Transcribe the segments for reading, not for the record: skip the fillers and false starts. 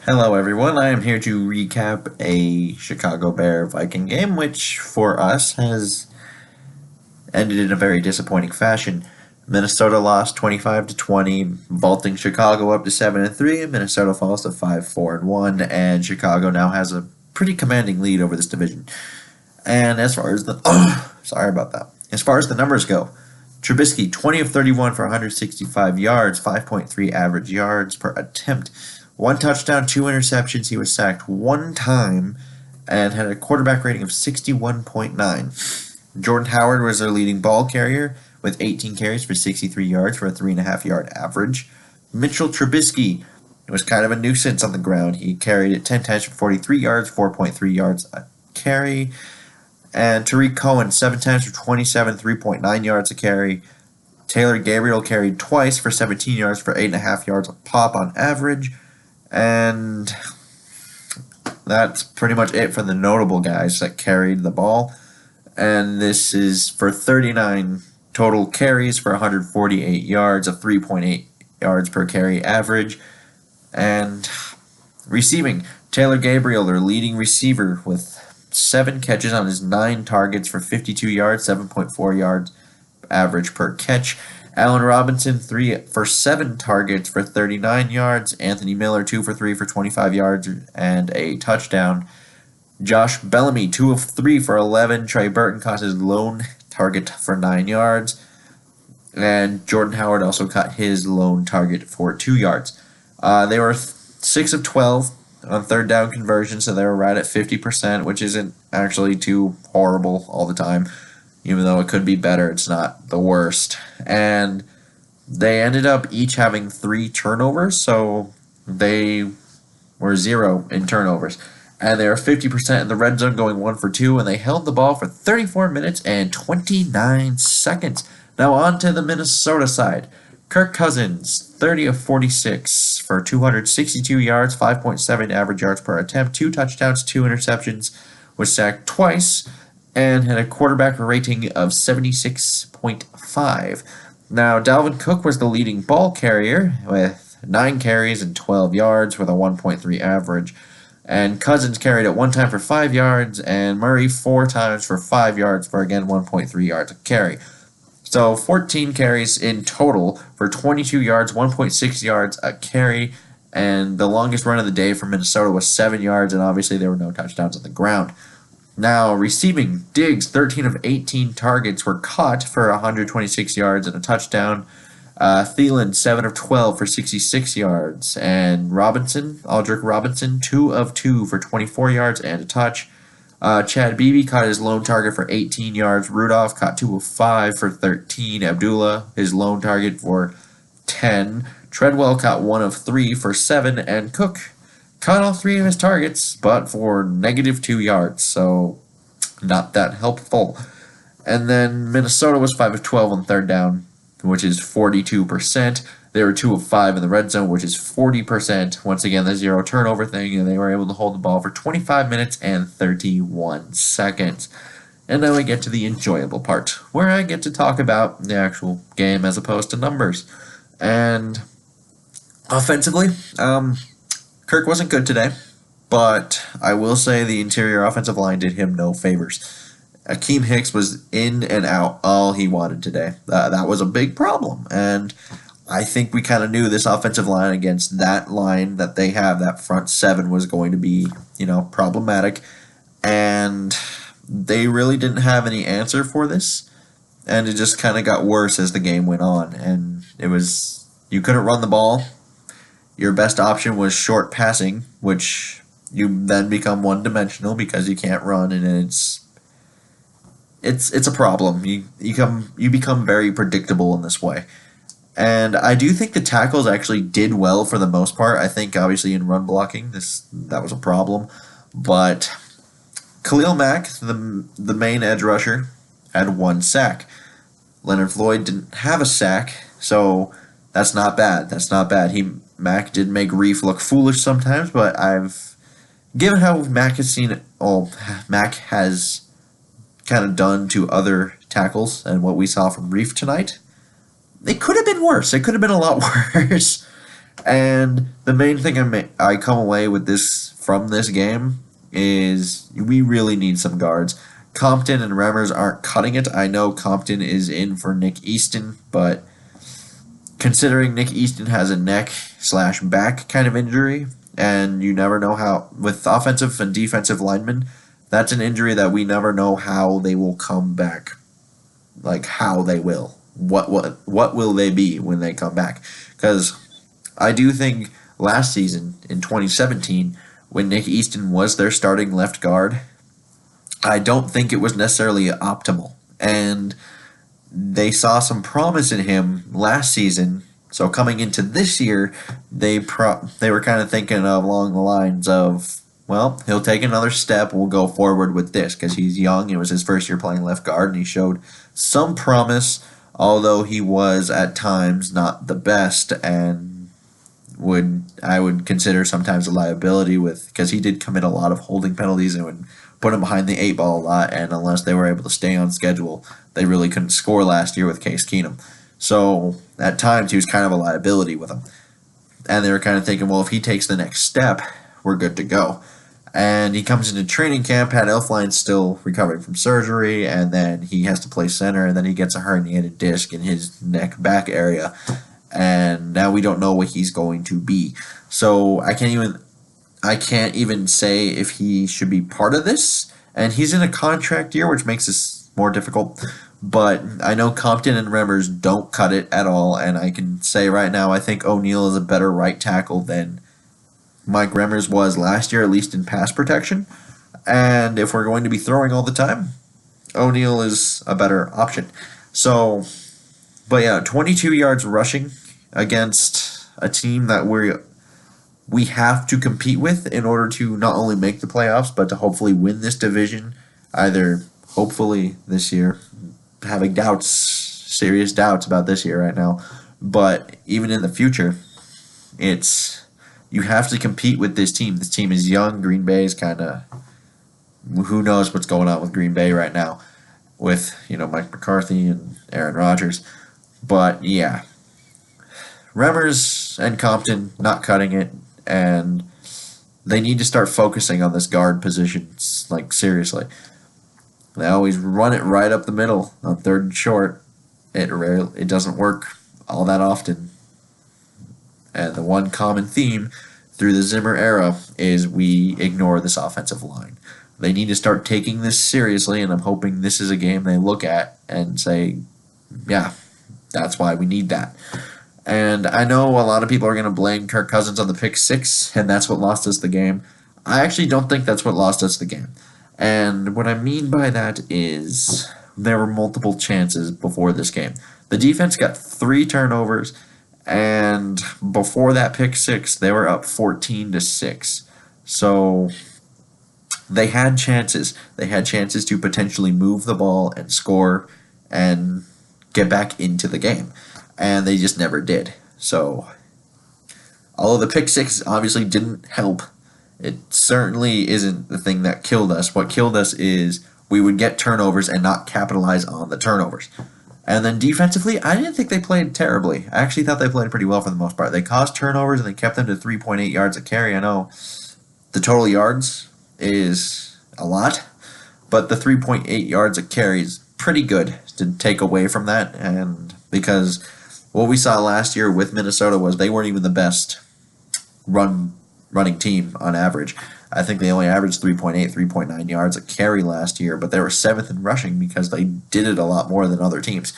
Hello everyone, I am here to recap a Chicago Bear Viking game, which for us has ended in a very disappointing fashion. Minnesota lost 25-20, vaulting Chicago up to 7-3, and Minnesota falls to 5-4-1, and Chicago now has a pretty commanding lead over this division. And as far as the sorry about that. As far as the numbers go, Trubisky 20 of 31 for 165 yards, 5.3 average yards per attempt. One touchdown, two interceptions. He was sacked one time and had a quarterback rating of 61.9. Jordan Howard was their leading ball carrier with 18 carries for 63 yards for a 3.5-yard average. Mitchell Trubisky was kind of a nuisance on the ground. He carried it 10 times for 43 yards, 4.3 yards a carry. And Tariq Cohen, 7 times for 27, 3.9 yards a carry. Taylor Gabriel carried twice for 17 yards for 8.5 yards a pop on average. And that's pretty much it for the notable guys that carried the ball. And this is for 39 total carries for 148 yards, a 3.8 yards per carry average. And receiving, Taylor Gabriel, their leading receiver, with 7 catches on his 9 targets for 52 yards, 7.4 yards average per catch. Allen Robinson, 3 for 7 targets for 39 yards. Anthony Miller, 2 for 3 for 25 yards and a touchdown. Josh Bellamy, 2 of 3 for 11. Trey Burton caught his lone target for 9 yards. And Jordan Howard also caught his lone target for 2 yards. They were 6 of 12 on third down conversion, so they were right at 50%, which isn't actually too horrible all the time. Even though it could be better, it's not the worst. And they ended up each having 3 turnovers, so they were 0 in turnovers. And they were 50% in the red zone, going 1 for 2, and they held the ball for 34 minutes and 29 seconds. Now on to the Minnesota side. Kirk Cousins, 30 of 46 for 262 yards, 5.7 average yards per attempt, 2 touchdowns, 2 interceptions, was sacked twice, and had a quarterback rating of 76.5. Now, Dalvin Cook was the leading ball carrier with 9 carries and 12 yards with a 1.3 average. And Cousins carried it 1 time for 5 yards, and Murray 4 times for 5 yards for, again, 1.3 yards a carry. So 14 carries in total for 22 yards, 1.6 yards a carry, and the longest run of the day for Minnesota was 7 yards, and obviously there were no touchdowns on the ground. Now, receiving, Diggs, 13 of 18 targets were caught for 126 yards and a touchdown. Thielen, 7 of 12 for 66 yards. And Aldrick Robinson, 2 of 2 for 24 yards and a touch. Chad Beebe caught his lone target for 18 yards. Rudolph caught 2 of 5 for 13. Abdullah, his lone target for 10. Treadwell caught 1 of 3 for 7. And Cook caught all 3 of his targets, but for -2 yards, so not that helpful. And then Minnesota was 5 of 12 on third down, which is 42%. They were 2 of 5 in the red zone, which is 40%. Once again, the 0 turnover thing, and they were able to hold the ball for 25 minutes and 31 seconds. And now we get to the enjoyable part, where I get to talk about the actual game as opposed to numbers. And offensively, Kirk wasn't good today, but I will say the interior offensive line did him no favors. Akeem Hicks was in and out all he wanted today. That was a big problem, and I think we kind of knew this offensive line against that line that they have, that front 7, was going to be, problematic, and they really didn't have any answer for this, and it just kind of got worse as the game went on, and you couldn't run the ball. Your best option was short passing, which you then become one-dimensional because you can't run, and it's a problem. You become very predictable in this way. And I do think the tackles actually did well for the most part. I think obviously in run blocking that was a problem, but Khalil Mack, the main edge rusher, had 1 sack. Leonard Floyd didn't have a sack, so that's not bad. Mac did make Reef look foolish sometimes, but given how Mac has kind of done to other tackles and what we saw from Reef tonight, it could have been worse. It could have been a lot worse. And the main thing I come away with this from this game is we really need some guards. Compton and Remmers aren't cutting it. I know Compton is in for Nick Easton, but considering Nick Easton has a neck slash back kind of injury, and you never know how with offensive and defensive linemen, that's an injury that we never know how they will come back. Like how they will. What will they be when they come back? Because I do think last season in 2017, when Nick Easton was their starting left guard, I don't think it was necessarily optimal. And they saw some promise in him last season. So coming into this year, they were kind of thinking of along the lines of, well, he'll take another step. We'll go forward with this because he's young. It was his first year playing left guard, and he showed some promise, although he was at times not the best, and I would consider sometimes a liability with because he did commit a lot of holding penalties and would put him behind the eight ball a lot. And unless they were able to stay on schedule, they really couldn't score last year with Case Keenum. So at times he was kind of a liability with them, and they were kind of thinking, well, if he takes the next step, we're good to go. And he comes into training camp, had Elfline still recovering from surgery, and then he has to play center, and then he gets a herniated disc in his neck back area, and now we don't know what he's going to be. So I can't even say if he should be part of this, and he's in a contract year, which makes this more difficult. But I know Compton and Remmers don't cut it at all, and I can say right now I think O'Neal is a better right tackle than Mike Remmers was last year, at least in pass protection. And if we're going to be throwing all the time, O'Neal is a better option. So, but yeah, 22 yards rushing against a team that we have to compete with in order to not only make the playoffs, but to hopefully win this division, either hopefully this year, having serious doubts about this year right now, but even in the future, you have to compete with this team. This team is young. Green Bay is kind of, who knows what's going on with Green Bay right now with, Mike McCarthy and Aaron Rodgers. But yeah, Remmers and Compton not cutting it, and they need to start focusing on this guard position, like seriously. They always run it right up the middle on third and short. It doesn't work all that often. And the one common theme through the Zimmer era is we ignore this offensive line. They need to start taking this seriously, and I'm hoping this is a game they look at and say, yeah, that's why we need that. And I know a lot of people are going to blame Kirk Cousins on the pick six, and that's what lost us the game. I actually don't think that's what lost us the game. And what I mean by that is there were multiple chances before this game. The defense got 3 turnovers, and before that pick six, they were up 14-6. So they had chances. They had chances to potentially move the ball and score and get back into the game. And they just never did. So although the pick six obviously didn't help, it certainly isn't the thing that killed us. What killed us is we would get turnovers and not capitalize on the turnovers. And then defensively, I didn't think they played terribly. I actually thought they played pretty well for the most part. They caused turnovers and they kept them to 3.8 yards a carry. I know the total yards is a lot, but the 3.8 yards a carry is pretty good to take away from that. And because what we saw last year with Minnesota was they weren't even the best running team on average. I think they only averaged 3.9 yards a carry last year, but they were 7th in rushing because they did it a lot more than other teams.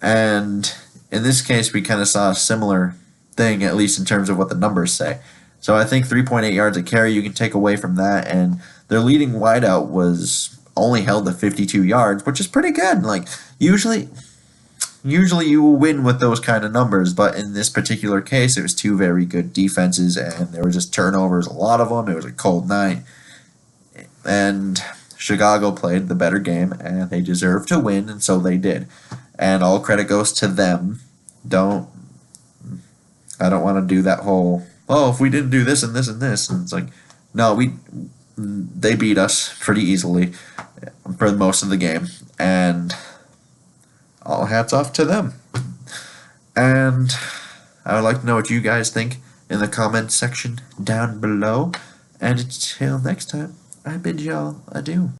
And in this case, we kind of saw a similar thing, at least in terms of what the numbers say. So I think 3.8 yards a carry, you can take away from that, and their leading wideout was only held to 52 yards, which is pretty good. Like, usually you will win with those kind of numbers, but in this particular case, it was 2 very good defenses, and there were just turnovers, a lot of them. It was a cold night, and Chicago played the better game, and they deserved to win, and so they did. And all credit goes to them. I don't want to do that whole, if we didn't do this and this and this, and it's like, no, they beat us pretty easily for most of the game, and all hats off to them. And I would like to know what you guys think in the comments section down below. And until next time, I bid y'all adieu.